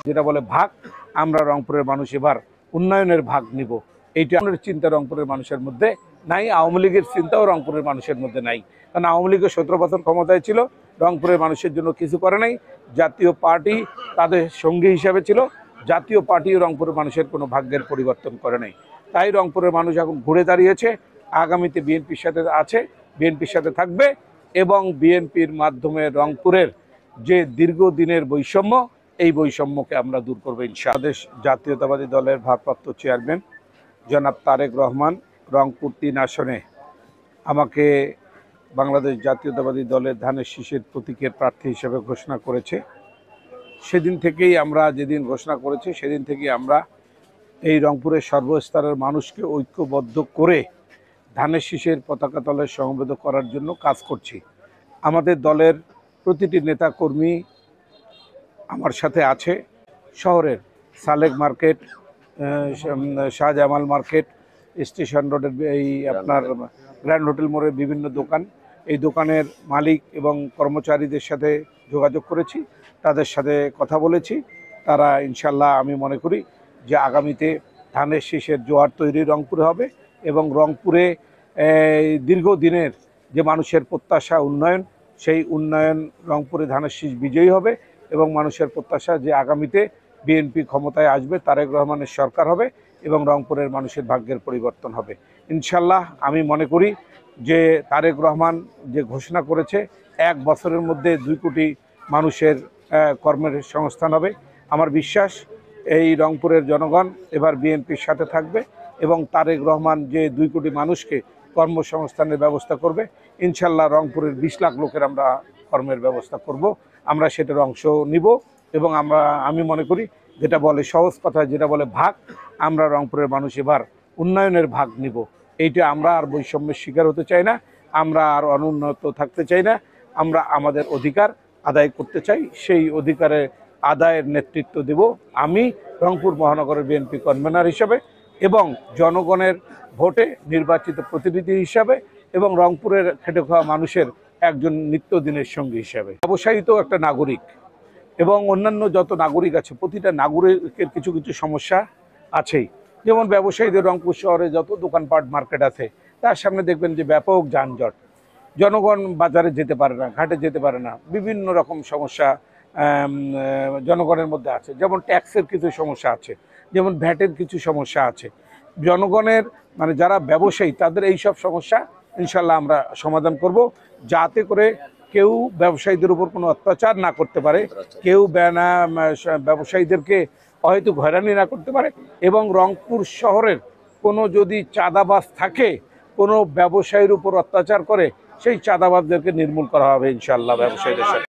যেটা বলে ভাগ, আমরা রংপুরের মানুষ এবার উন্নয়নের ভাগ নিব, এইটা আমাদের চিন্তা রংপুরের মানুষের মধ্যে নাই। আওয়ামী লীগের চিন্তাও রংপুরের মানুষের মধ্যে নাই, কারণ আওয়ামী লীগের 17 বছর ক্ষমতায় ছিল, রংপুরের মানুষের জন্য কিছু করে নাই। জাতীয় পার্টি তাদের সঙ্গী হিসাবে ছিল, জাতীয় পার্টি রংপুরের মানুষের কোনো ভাগ্যের পরিবর্তন করে নাই। তাই রংপুরের মানুষ এখন ঘুরে দাঁড়িয়েছে, আগামীতে বিএনপির সাথে আছে, বিএনপির সাথে থাকবে এবং বিএনপির মাধ্যমে রংপুরের যে দীর্ঘদিনের বৈষম্য, এই বৈষম্যকে আমরা দূর করবো ইনশাআল্লাহ। বাংলাদেশ জাতীয়তাবাদী দলের ভারপ্রাপ্ত চেয়ারম্যান জনাব তারেক রহমান রংপুর 3 আসনে আমাকে বাংলাদেশ জাতীয়তাবাদী দলের ধানের শীষের প্রতীকের প্রার্থী হিসেবে ঘোষণা করেছে। সেদিন থেকেই আমরা, যেদিন ঘোষণা করেছে সেদিন থেকেই আমরা এই রংপুরের সর্বস্তরের মানুষকে ঐক্যবদ্ধ করে ধানের শীষের পতাকা তলে সমবেত করার জন্য কাজ করছি। আমাদের দলের প্রতিটি নেতাকর্মী আমার সাথে আছে। শহরের সালেক মার্কেট, শাহজামাল মার্কেট, স্টেশন রোডের এই আপনার গ্র্যান্ড হোটেল মোড়ের বিভিন্ন দোকান, এই দোকানের মালিক এবং কর্মচারীদের সাথে যোগাযোগ করেছি, তাদের সাথে কথা বলেছি। তারা ইনশাল্লাহ, আমি মনে করি যে আগামীতে ধানের শীষের জোয়ার তৈরি রংপুরে হবে এবং রংপুরে দীর্ঘদিনের যে মানুষের প্রত্যাশা উন্নয়ন, সেই উন্নয়ন রংপুরে ধানের শীষ বিজয়ী হবে এবং মানুষের প্রত্যাশা যে আগামীতে বিএনপি ক্ষমতায় আসবে, তারেক রহমানের সরকার হবে এবং রংপুরের মানুষের ভাগ্যের পরিবর্তন হবে ইনশাল্লাহ। আমি মনে করি যে তারেক রহমান যে ঘোষণা করেছে 1 বছরের মধ্যে 2 কোটি মানুষের কর্মের সংস্থান হবে। আমার বিশ্বাস এই রংপুরের জনগণ এবার বিএনপির সাথে থাকবে এবং তারেক রহমান যে 2 কোটি মানুষকে কর্মসংস্থানের ব্যবস্থা করবে, ইনশাল্লাহ রংপুরের 20 লাখ লোকের আমরা কর্মের ব্যবস্থা করব, আমরা সেটার অংশ নিব এবং আমি মনে করি যেটা বলে সহজ কথা, যেটা বলে ভাগ, আমরা রংপুরের মানুষ এবার উন্নয়নের ভাগ নিব। এইটা আমরা আর বৈষম্যের শিকার হতে চাই না, আমরা আর অনুন্নত থাকতে চাই না, আমরা আমাদের অধিকার আদায় করতে চাই। সেই অধিকারের আদায়ের নেতৃত্ব দেব আমি রংপুর মহানগরের বিএনপি কনভেনর হিসাবে এবং জনগণের ভোটে নির্বাচিত প্রতিনিধি হিসাবে এবং রংপুরের খেটে খাওয়া মানুষের একজন নিত্যদিনের সঙ্গী হিসাবে। ব্যবসায়ী তো একটা নাগরিক এবং অন্যান্য যত নাগরিক আছে, প্রতিটা নাগরিকের কিছু কিছু সমস্যা আছেই। যেমন ব্যবসায়ীদের রংপুর শহরে যত দোকানপাট মার্কেট আছে, তার সামনে দেখবেন যে ব্যাপক যানজট, জনগণ বাজারে যেতে পারে না, ঘাটে যেতে পারে না, বিভিন্ন রকম সমস্যা জনগণের মধ্যে আছে। যেমন ট্যাক্সের কিছু সমস্যা আছে, যেমন ভ্যাটের কিছু সমস্যা আছে। জনগণের মানে যারা ব্যবসায়ী, তাদের এই সব সমস্যা ইনশাল্লাহ আমরা সমাধান করব, যাতে করে কেউ ব্যবসায়ীদের উপর কোনো অত্যাচার না করতে পারে, কেউ ব্যবসায়ীদেরকে হয়তো হয়রানি না করতে পারে এবং রংপুর শহরের কোনো যদি চাঁদাবাজ থাকে, কোনো ব্যবসায়ীর উপর অত্যাচার করে, সেই চাঁদাবাজদেরকে নির্মূল করা হবে ইনশাল্লাহ ব্যবসায়ীদের সাথে।